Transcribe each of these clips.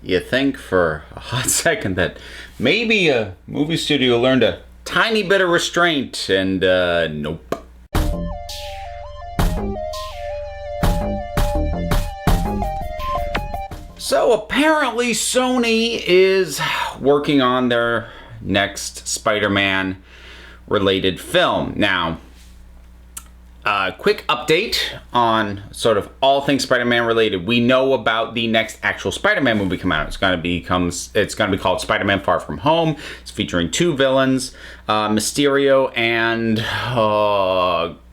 you think for a hot second that maybe a movie studio learned a tiny bit of restraint, and nope. So apparently Sony is working on their next Spider-Man related film. Now, quick update on sort of all things Spider-Man related. We know about the next actual Spider-Man movie coming out. It's going to be called Spider-Man Far From Home. It's featuring two villains, Mysterio and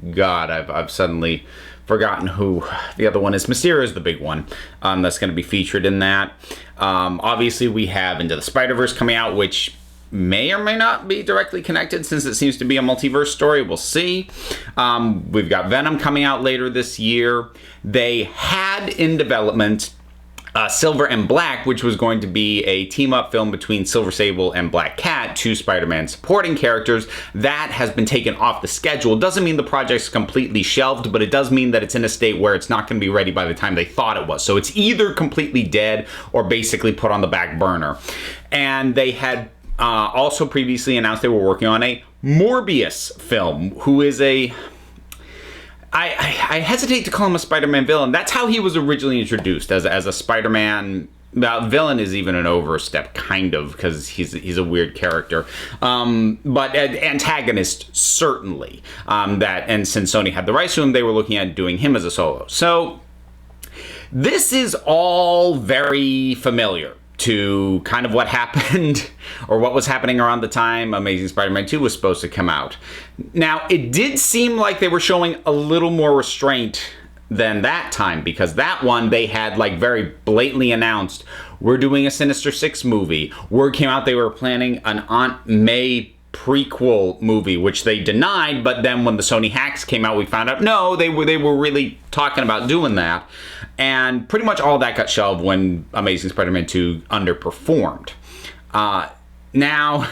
I've suddenly forgotten who the other one is. Mysterio is the big one that's going to be featured in that. Obviously, we have Into the Spider-Verse coming out, which may or may not be directly connected since it seems to be a multiverse story. We'll see. We've got Venom coming out later this year. They had in development Silver and Black, which was going to be a team-up film between Silver Sable and Black Cat, two Spider-Man supporting characters. That has been taken off the schedule. Doesn't mean the project's completely shelved, but it does mean that it's in a state where it's not going to be ready by the time they thought it was. So it's either completely dead or basically put on the back burner. And they had also previously announced they were working on a Morbius film, who is I hesitate to call him a Spider-Man villain. That's how he was originally introduced, as a Spider-Man. Villain is even an overstep, kind of, because he's a weird character. But antagonist, certainly. And since Sony had the rights to him, they were looking at doing him as a solo. So this is all very familiar to kind of what happened or what was happening around the time Amazing Spider-Man 2 was supposed to come out. Now, it did seem like they were showing a little more restraint than that time, because that one they had like very blatantly announced, we're doing a Sinister Six movie. Word came out they were planning an Aunt May prequel movie, which they denied, but then when the Sony hacks came out, we found out no, they were really talking about doing that. And pretty much all that got shelved when Amazing Spider-Man 2 underperformed. Now,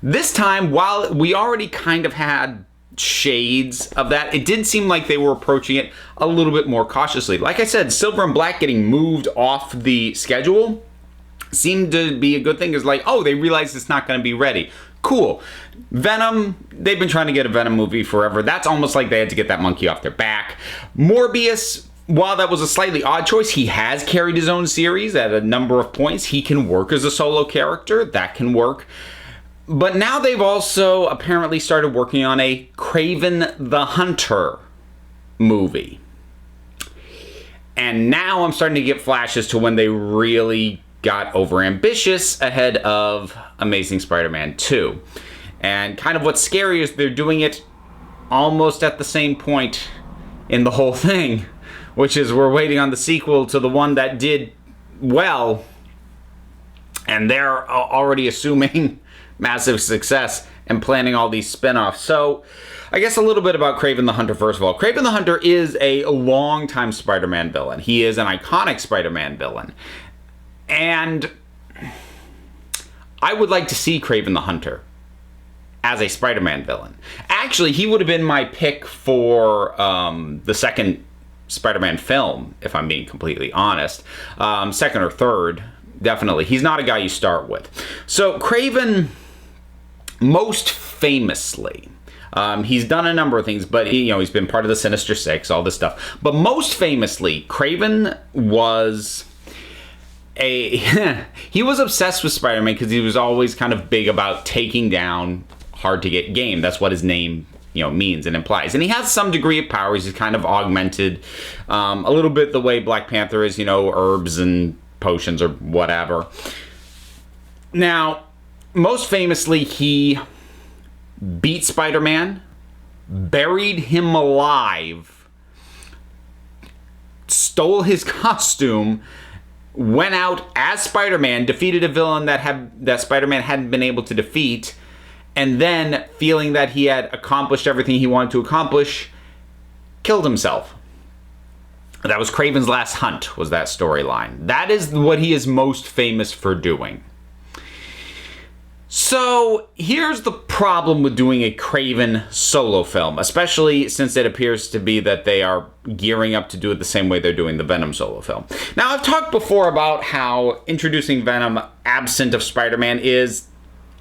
this time, while we already kind of had shades of that, it did seem like they were approaching it a little bit more cautiously. Like I said, Silver and Black getting moved off the schedule seemed to be a good thing. It's like, oh, they realized it's not going to be ready. Cool. Venom, they've been trying to get a Venom movie forever. That's almost like they had to get that monkey off their back. Morbius, while that was a slightly odd choice, he has carried his own series at a number of points. He can work as a solo character. That can work. But now they've also apparently started working on a Kraven the Hunter movie. And now I'm starting to get flashes to when they really got overambitious ahead of Amazing Spider-Man 2. And kind of what's scary is they're doing it almost at the same point in the whole thing, which is we're waiting on the sequel to the one that did well, and they're already assuming massive success and planning all these spin-offs. So I guess a little bit about Kraven the Hunter first of all. Kraven the Hunter is a long-time Spider-Man villain. He is an iconic Spider-Man villain. And I would like to see Kraven the Hunter as a Spider-Man villain. Actually, he would have been my pick for the second Spider-Man film, if I'm being completely honest. Second or third, definitely. He's not a guy you start with. So Kraven, most famously, he's done a number of things, but he's been part of the Sinister Six, all this stuff. But most famously, Kraven was he was obsessed with Spider-Man because he was always kind of big about taking down hard-to-get game. That's what his name means and implies. And he has some degree of powers. He's kind of augmented a little bit the way Black Panther is, herbs and potions or whatever. Now, most famously, he beat Spider-Man, buried him alive, stole his costume, went out as Spider-Man, defeated a villain that Spider-Man hadn't been able to defeat, and then, feeling that he had accomplished everything he wanted to accomplish, killed himself. That was Kraven's Last Hunt, was that storyline. That is what he is most famous for doing. So here's the problem with doing a Kraven solo film, especially since it appears to be that they are gearing up to do it the same way they're doing the Venom solo film. Now, I've talked before about how introducing Venom absent of Spider-Man is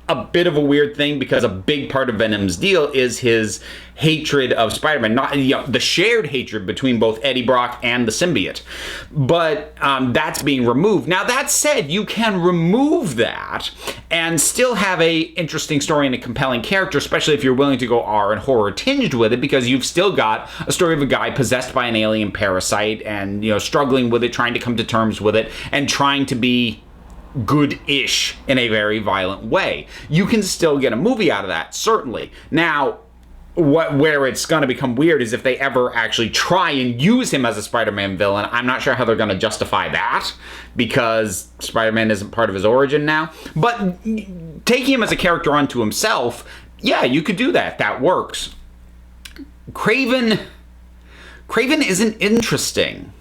a bit of a weird thing, because a big part of Venom's deal is his hatred of Spider-Man, not the shared hatred between both Eddie Brock and the symbiote. But that's being removed. Now, that said, you can remove that and still have a interesting story and a compelling character, especially if you're willing to go R and horror tinged with it, because you've still got a story of a guy possessed by an alien parasite and, struggling with it, trying to come to terms with it, and trying to be good-ish in a very violent way. You can still get a movie out of that, certainly. Now, where it's going to become weird is if they ever actually try and use him as a Spider-Man villain. I'm not sure how they're going to justify that, because Spider-Man isn't part of his origin now. But taking him as a character unto himself, yeah, you could do that. That works. Kraven isn't interesting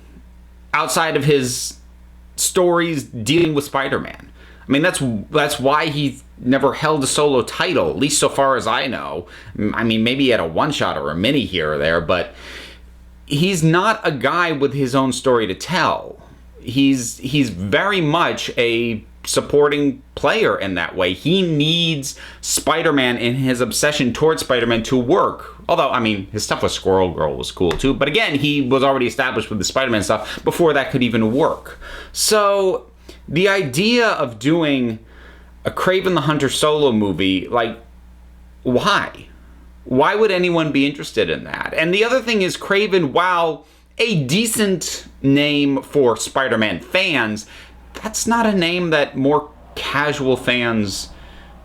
outside of his stories dealing with Spider-Man. I mean, that's why he never held a solo title, at least so far as I know. I mean, maybe he had a one-shot or a mini here or there, but he's not a guy with his own story to tell. He's very much a supporting player in that way. He needs Spider-Man and his obsession towards Spider-Man to work. Although, I mean, his stuff with Squirrel Girl was cool too. But again, he was already established with the Spider-Man stuff before that could even work. So the idea of doing a Kraven the Hunter solo movie, like, why? Why would anyone be interested in that? And the other thing is, Kraven, while a decent name for Spider-Man fans, that's not a name that more casual fans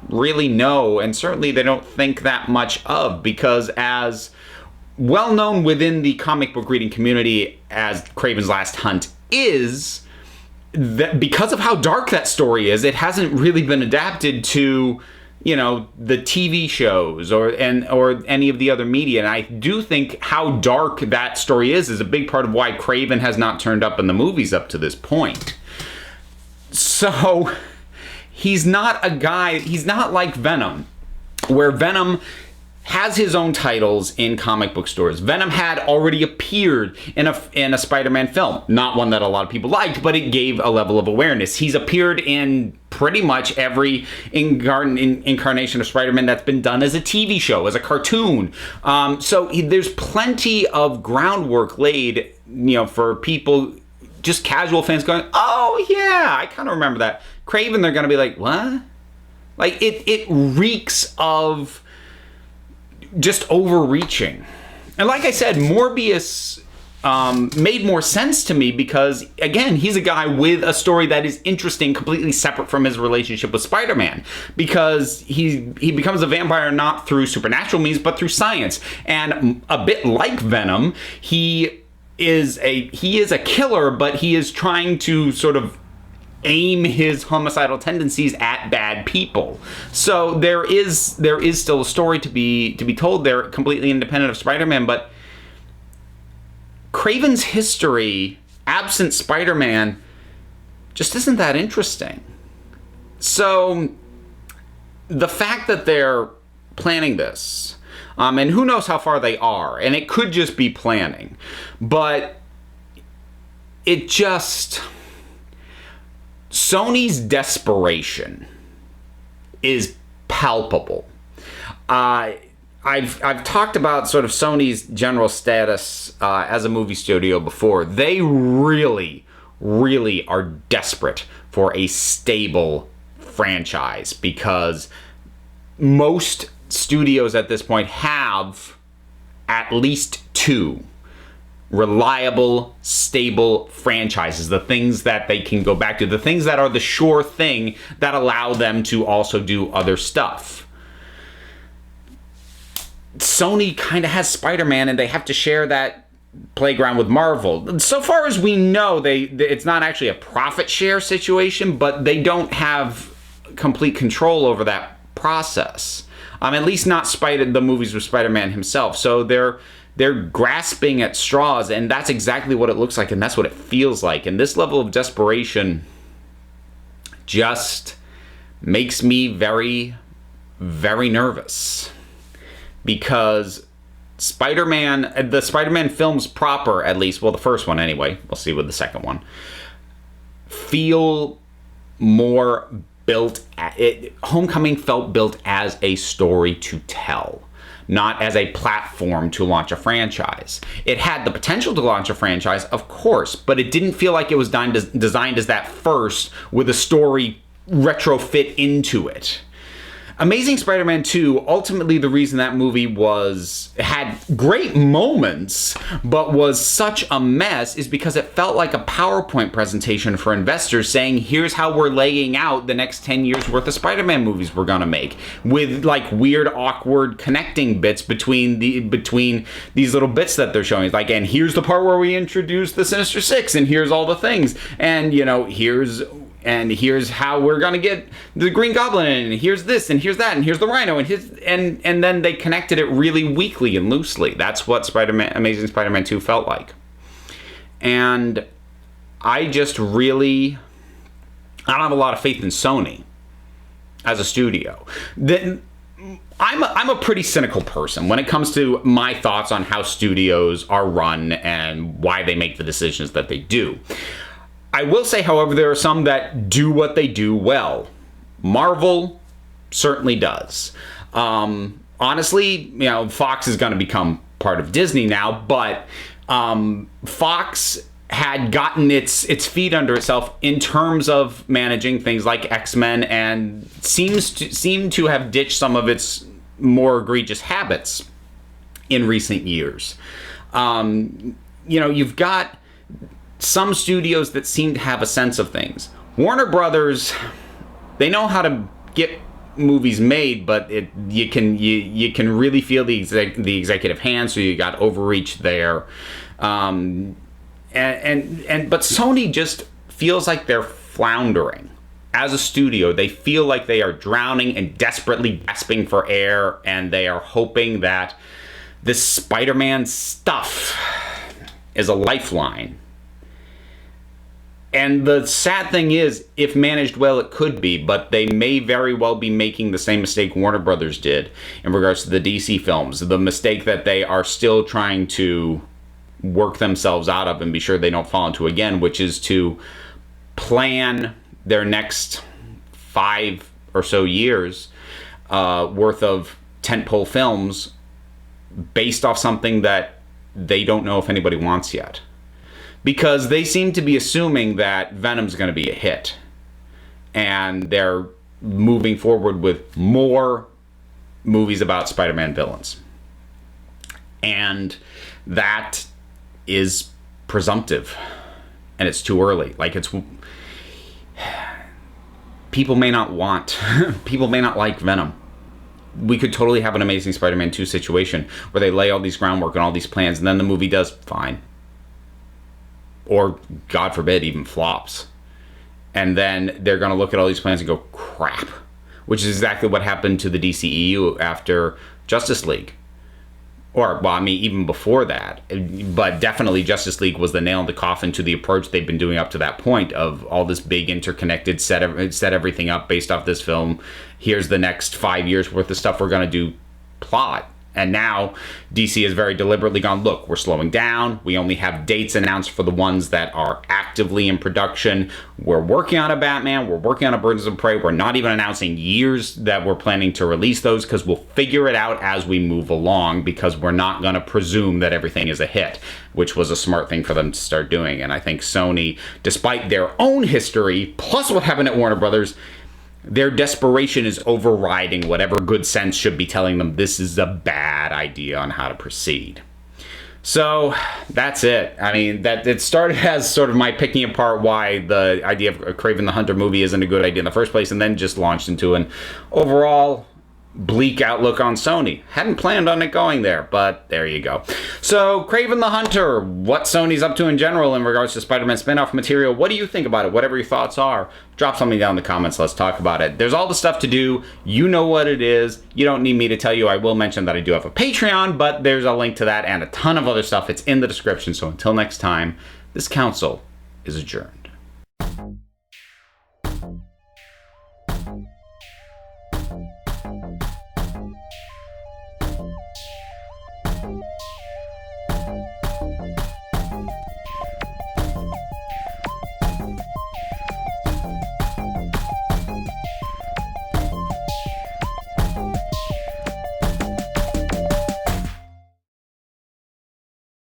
really know, and certainly they don't think that much of, because as well known within the comic book reading community as Kraven's Last Hunt is, that because of how dark that story is, it hasn't really been adapted to, the TV shows or any of the other media. And I do think how dark that story is a big part of why Kraven has not turned up in the movies up to this point. So he's not a guy, he's not like Venom, where Venom has his own titles in comic book stores. Venom had already appeared in a Spider-Man film. Not one that a lot of people liked, but it gave a level of awareness. He's appeared in pretty much every incarnation of Spider-Man that's been done as a TV show, as a cartoon. So there's plenty of groundwork laid, for people, just casual fans going, oh yeah, I kind of remember that. Kraven, they're going to be like, what? Like, it reeks of just overreaching. And like I said, Morbius made more sense to me because, again, he's a guy with a story that is interesting, completely separate from his relationship with Spider-Man, because he becomes a vampire not through supernatural means, but through science. And a bit like Venom, he is a killer, but he is trying to sort of aim his homicidal tendencies at bad people. So there is still a story to be told there, completely independent of Spider-Man. But Kraven's history, absent Spider-Man, just isn't that interesting. So the fact that they're planning this, and who knows how far they are, and it could just be planning, but it just... Sony's desperation is palpable. I've talked about sort of Sony's general status as a movie studio before. They really, really are desperate for a stable franchise, because most studios at this point have at least two reliable, stable franchises, the things that they can go back to, the things that are the sure thing that allow them to also do other stuff. Sony kind of has Spider-Man, and they have to share that playground with Marvel. So far as we know, it's not actually a profit share situation, but they don't have complete control over that process. At least not the movies with Spider-Man himself. So they're grasping at straws, and that's exactly what it looks like, and that's what it feels like. And this level of desperation just makes me very, very nervous. Because the Spider-Man films proper, at least, well, the first one anyway, we'll see with the second one, feel more Homecoming felt built as a story to tell, not as a platform to launch a franchise. It had the potential to launch a franchise, of course, but it didn't feel like it was designed as that first with a story retrofit into it. Amazing Spider-Man 2, ultimately the reason that movie had great moments, but was such a mess is because it felt like a PowerPoint presentation for investors saying, here's how we're laying out the next 10 years worth of Spider-Man movies we're gonna make, with like weird, awkward connecting bits between these little bits that they're showing. Like, and here's the part where we introduce the Sinister Six, and here's all the things, and here's how we're gonna get the Green Goblin, and here's this, and here's that, and here's the Rhino, and then they connected it really weakly and loosely. That's what Amazing Spider-Man 2 felt like. And I don't have a lot of faith in Sony as a studio. I'm a pretty cynical person when it comes to my thoughts on how studios are run and why they make the decisions that they do. I will say, however, there are some that do what they do well. Marvel certainly does. Honestly, Fox is going to become part of Disney now, but Fox had gotten its feet under itself in terms of managing things like X-Men, and seemed to have ditched some of its more egregious habits in recent years. You've got some studios that seem to have a sense of things. Warner Brothers, they know how to get movies made, but you can really feel the executive hand, so you got overreach there. But Sony just feels like they're floundering as a studio. They feel like they are drowning and desperately gasping for air, and they are hoping that this Spider-Man stuff is a lifeline. And the sad thing is, if managed well, it could be, but they may very well be making the same mistake Warner Brothers did in regards to the DC films. The mistake that they are still trying to work themselves out of and be sure they don't fall into again, which is to plan their next 5 or so years worth of tentpole films based off something that they don't know if anybody wants yet. Because they seem to be assuming that Venom's going to be a hit. And they're moving forward with more movies about Spider-Man villains. And that is presumptive. And it's too early. People may not like Venom. We could totally have an Amazing Spider-Man 2 situation where they lay all these groundwork and all these plans, and then the movie does fine. Or, God forbid, even flops. And then they're going to look at all these plans and go, crap. Which is exactly what happened to the DCEU after Justice League. Or, well, I mean, even before that. But definitely Justice League was the nail in the coffin to the approach they've been doing up to that point of all this big interconnected, set everything up based off this film. Here's the next 5 years worth of stuff we're going to do plot. And now DC has very deliberately gone, look, we're slowing down. We only have dates announced for the ones that are actively in production. We're working on a Batman. We're working on a Birds of Prey. We're not even announcing years that we're planning to release those because we'll figure it out as we move along, because we're not going to presume that everything is a hit, which was a smart thing for them to start doing. And I think Sony, despite their own history, plus what happened at Warner Brothers, their desperation is overriding whatever good sense should be telling them this is a bad idea on how to proceed. So that's it. I mean, that it started as sort of my picking apart why the idea of a Kraven the Hunter movie isn't a good idea in the first place, and then just launched into an overall bleak outlook on Sony. Hadn't planned on it going there, but there you go. So, Kraven the Hunter, what Sony's up to in general in regards to Spider-Man spin-off material. What do you think about it? Whatever your thoughts are, drop something down in the comments. Let's talk about it. There's all the stuff to do. You know what it is. You don't need me to tell you. I will mention that I do have a Patreon, but there's a link to that and a ton of other stuff. It's in the description. So until next time, this council is adjourned.